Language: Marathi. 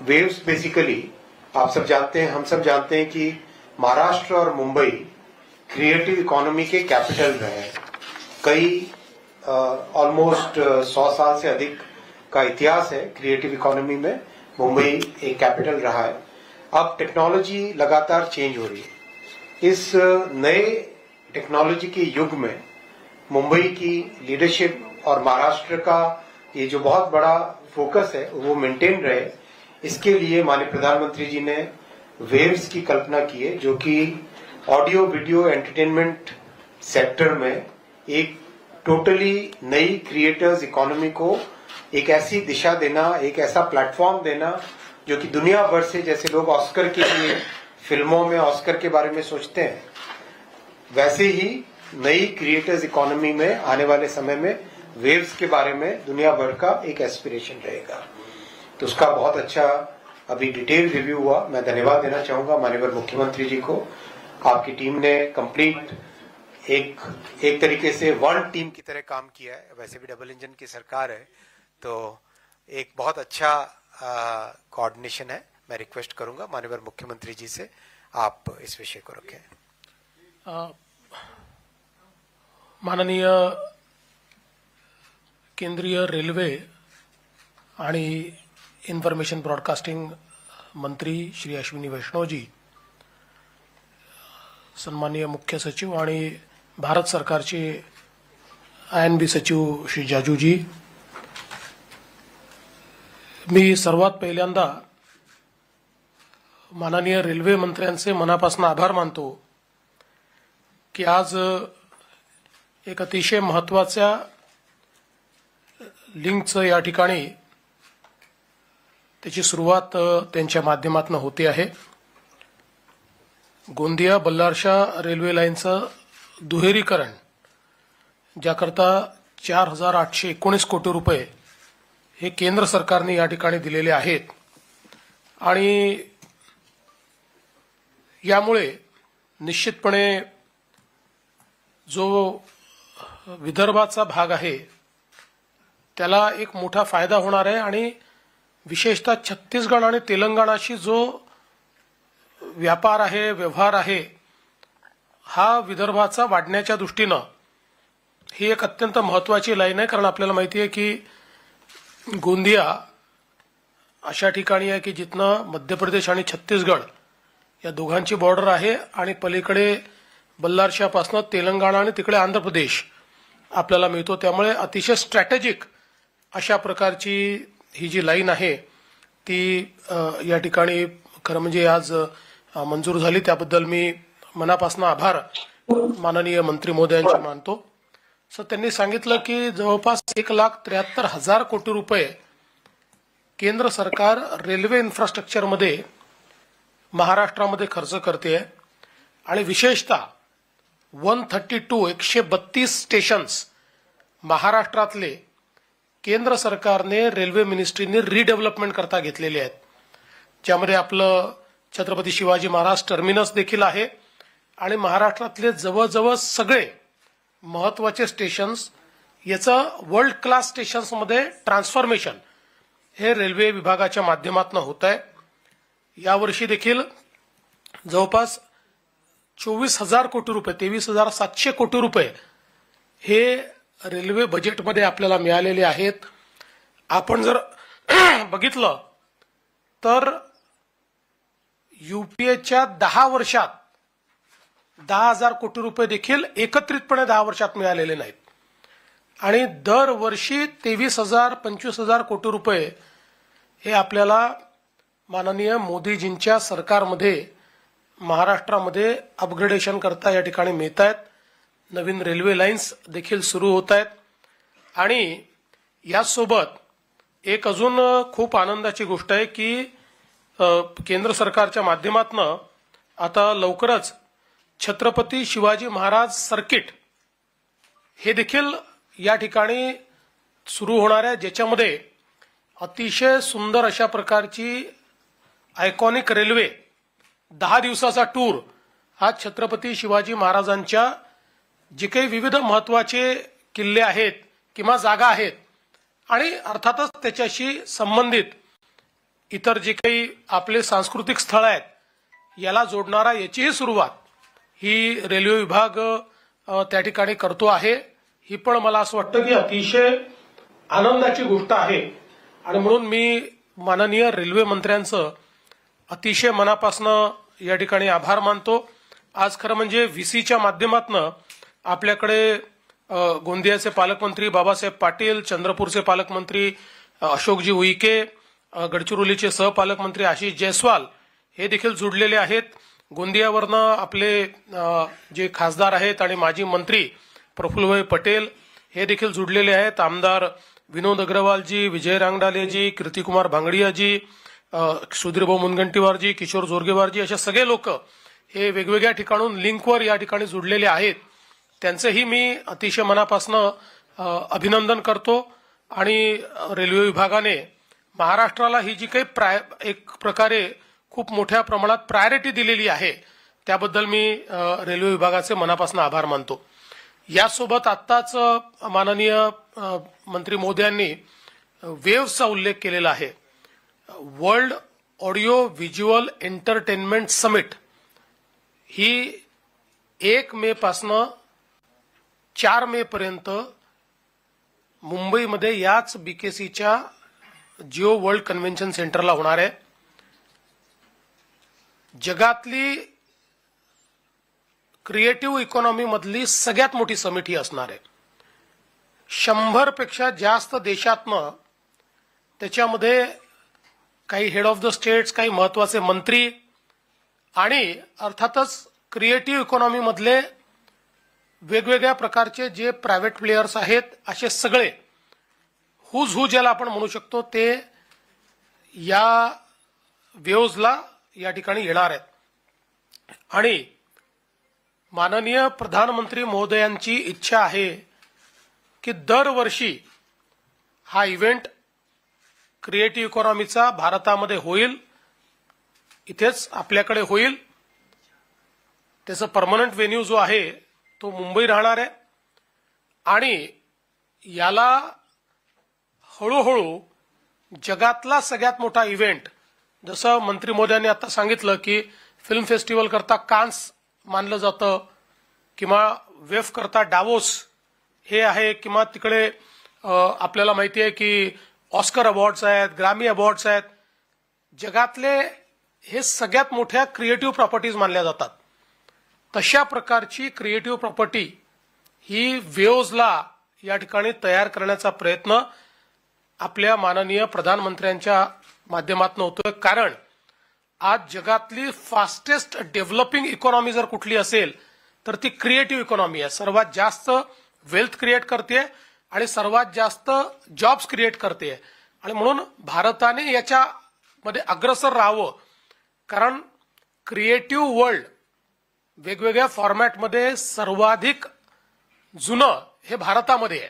वेव्स बेसिकली आप सब जानते हैं, हम सब जानते हैं कि महाराष्ट्र और मुंबई क्रिएटिव इकोनॉमी के कैपिटल रहे हैं। कई ऑलमोस्ट 100 साल से अधिक का इतिहास है क्रिएटिव इकोनॉमी में। मुंबई एक कैपिटल रहा है। अब टेक्नोलॉजी लगातार चेंज हो रही है। इस नए टेक्नोलॉजी के युग में मुंबई की लीडरशिप और महाराष्ट्र का ये जो बहुत बड़ा फोकस है वो मेंटेन रहे, इसके लिए माननीय प्रधानमंत्री जी ने वेव्स की कल्पना की है, जो कि ऑडियो वीडियो एंटरटेनमेंट सेक्टर में एक टोटली नई क्रिएटर्स इकोनॉमी को एक ऐसी दिशा देना, एक ऐसा प्लेटफॉर्म देना जो कि दुनिया भर से, जैसे लोग ऑस्कर के लिए फिल्मों में ऑस्कर के बारे में सोचते हैं, वैसे ही नई क्रिएटर्स इकोनॉमी में आने वाले समय में वेव्स के बारे में दुनिया भर का एक एस्पिरेशन रहेगा। तो उसका बहुत अच्छा अभी डिटेल रिव्यू हुआ। मैं धन्यवाद देना चाहूंगा माननीय मुख्यमंत्री जी को। आपकी टीम ने कंप्लीट एक तरीके से वन टीम की तरह काम किया है। वैसे भी डबल इंजन की सरकार है, तो एक बहुत अच्छा कोऑर्डिनेशन है। मैं रिक्वेस्ट करूंगा माननीय मुख्यमंत्री जी से आप इस विषय को रखें। माननीय केंद्रीय रेल्वे आणि इन्फॉर्मेशन ब्रॉडकास्टिंग मंत्री श्री अश्विनी वैष्णव जी, सन्माननीय मुख्य सचिव आणि भारत सरकारचे INB सचिव श्री जाजू जी, मी सर्वात पहिल्यांदा माननीय रेल्वे मंत्र्यांचे मनापासून आभार मानतो की आज एक अतिशय महत्त्वाच्या लिंकचं या ठिकाणी त्याची सुरुवात त्यांच्या माध्यमातून होते आहे। गोंदिया बल्लारशाह रेल्वे लाईनचं दुहेरीकरण, ज्याकरता 4,819 कोटी रुपये हे केंद्र सरकारने या ठिकाणी दिलेले आहेत आणि यामुळे निश्चितपणे जो विदर्भाचा भाग आहे त्याला एक मोठा फायदा होणार आहे आणि विशेषतः छत्तीसगड आणि तेलंगणाशी जो व्यापार आहे, व्यवहार आहे, हा विदर्भाचा वाढण्याच्या दृष्टीनं ही एक अत्यंत महत्त्वाची लाईन आहे। कारण आपल्याला माहिती आहे की गोंदिया अशा ठिकाणी आहे की जिथनं मध्य प्रदेश आणि छत्तीसगड या दोघांची बॉर्डर आहे आणि पलीकडे बल्लारशाहपासून तेलंगणा आणि तिकडे आंध्र प्रदेश आपल्याला मिळतो। त्यामुळे अतिशय स्ट्रॅटेजिक अशा प्रकारची ही जी लाईन आहे ती या ठिकाणी खरं म्हणजे आज मंजूर झाली, त्याबद्दल मी मनापासून आभार माननीय मंत्री महोदयांचे मानतो। सर, त्यांनी सांगितलं की जवळपास 1,73,000 कोटी रुपये केंद्र सरकार रेल्वे इन्फ्रास्ट्रक्चरमध्ये महाराष्ट्रामध्ये खर्च करते आहे आणि विशेषतः 132 स्टेशन्स महाराष्ट्रातले केंद्र सरकारने रेल्वे मिनिस्ट्रीने रिडेव्हलपमेंट करता घेतलेले आहेत, ज्यामध्ये आपलं छत्रपती शिवाजी महाराज टर्मिनस देखील आहे आणि महाराष्ट्रातले जवळजवळ सगळे महत्त्वाचे स्टेशन्स याचं वर्ल्ड क्लास स्टेशन्समध्ये ट्रान्सफॉर्मेशन हे रेल्वे विभागाच्या माध्यमातून होत आहे। यावर्षी देखील जवळपास 24,000 कोटी रुपये 23,700 कोटी रुपये हे रेल्वे बजेटमध्ये आपल्याला मिळालेले आहेत। आपण जर बघितलं तर यूपीएच्या 10 वर्षात 10,000 कोटी रुपये देखील एकत्रितपणे 10 वर्षात मिळालेले नाहीत आणि दरवर्षी 23,000 25,000 कोटी रुपये हे आपल्याला माननीय मोदीजींच्या सरकारमध्ये महाराष्ट्रामध्ये अपग्रेडेशन करता या ठिकाणी मिळत आहेत। नवीन रेल्वे लाईन्स देखील सुरू होत आहेत आणि यासोबत एक अजून खूप आनंदाची गोष्ट आहे की केंद्र सरकारच्या माध्यमातून आता लवकरच छत्रपती शिवाजी महाराज सर्किट हे देखील या ठिकाणी सुरू होणार आहे, ज्याच्यामध्ये अतिशय सुंदर अशा प्रकारची आयकॉनिक रेल्वे 10 दिवसाचा टूर हा छत्रपती शिवाजी महाराजांच्या जे काही विविध महत्त्वाचे किल्ले आहेत किंवा जागा आहेत आणि अर्थातच त्याच्याशी संबंधित इतर जे काही आपले सांस्कृतिक स्थळ आहेत याला जोडणारा याचीही सुरुवात ही रेल्वे विभाग त्या ठिकाणी करतो आहे. ही पण मला असं वाटतं की अतिशय आनंदाची गोष्ट आहे आणि म्हणून मी माननीय रेल्वे मंत्र्यांचं अतिशय मनापासनं या ठिकाणी आभार मानतो. आज खरं म्हणजे व्हीसीच्या माध्यमातून आपल्याकडे गोंदियाचे पालकमंत्री बाबासाहेब पाटील, चंद्रपूरचे पालकमंत्री अशोकजी उईके, गडचिरोलीचे सहपालकमंत्री आशिष जयस्वाल हे देखील जुडलेले आहेत. गोंदियावरनं आपले जे खासदार आहेत आणि माजी मंत्री प्रफुल्लभाई पटेल हे देखील जुडलेले आहेत. आमदार विनोद अग्रवालजी, विजय रांगडालेजी, कीर्तिकुमार भांगडियाजी, सुधीरभाऊ मुनगंटीवारजी, किशोर जोरगेवारजी असे सगळे लोक हे वेगवेगळ्या ठिकाणून लिंकवर या ठिकाणी जुडलेले आहेत. त्यांचंही मी अतिशय मनापासनं अभिनंदन करतो आणि रेल्वे विभागाने महाराष्ट्राला ही जी काही एक प्रकारे खूप मोठ्या प्रमाणात प्रायोरिटी दिलेली आहे त्याबद्दल मी रेल्वे विभागाचे मनापासून आभार मानतो. यासोबत आत्ताच माननीय मंत्री मोदयांनी वेव्हचा उल्लेख केलेला आहे. World audio visual entertainment summit ही 1 मे पासनं 4 मे पर्यंत मुंबईमध्ये याच बीकेसीच्या जिओ वर्ल्ड कन्व्हेन्शन सेंटरला होणार आहे. जगातली क्रिएटिव्ह इकॉनॉमी मधली सगळ्यात मोठी समिट ही असणार आहे. 100 पेक्षा जास्त देशातनं त्याच्यामध्ये काही हेड ऑफ द स्टेट्स, काही महत्वाचे मंत्री आणि अर्थातच क्रिएटिव्ह इकॉनॉमी मधले वेगवेगळ्या प्रकारचे जे प्रायव्हेट प्लेयर्स आहेत असे सगळे हुज हू ज्याला आपण म्हणू शकतो ते या वेव्हजला या ठिकाणी येणार आहेत. आणि माननीय प्रधानमंत्री महोदयांची इच्छा आहे की दरवर्षी हा इव्हेंट क्रिएटिव्ह इकॉनॉमीचा भारतामध्ये होईल, इथेच आपल्याकडे होईल. त्याचा परमनंट व्हेन्यू जो आहे तो मुंबई राहणार आहे आणि याला हळूहळू जगातला सगळ्यात मोठा इव्हेंट, जसं मंत्री मोदयांनी आता सांगितलं की फिल्म फेस्टिवल करता कान्स मानलं जातं किंवा वेफ करता डावोस हे आहे किंवा तिकडे आपल्याला माहिती आहे की ऑस्कर अवॉर्ड्स आहेत, ग्रॅमी अवॉर्ड्स आहेत. जगातले हे सगळ्यात मोठ्या क्रिएटिव्ह प्रॉपर्टीज मानल्या जातात. तशा प्रकारची क्रिएटिव्ह प्रॉपर्टी ही वेव्हजला या ठिकाणी तयार करण्याचा प्रयत्न आपल्या माननीय प्रधानमंत्र्यांच्या माध्यमातून होतोय. कारण आज जगातली फास्टेस्ट डेव्हलपिंग इकॉनॉमी जर कुठली असेल तर ती क्रिएटिव्ह इकॉनॉमी आहे. सर्वात जास्त वेल्थ क्रिएट करते आणि सर्वात जास्त जॉब्स क्रिएट करते आणि म्हणून भारताने याच्यामध्ये अग्रसर राहावं. कारण क्रिएटिव्ह वर्ल्ड वेगवेगळ्या फॉर्मॅटमध्ये सर्वाधिक जुनं हे भारतामध्ये आहे.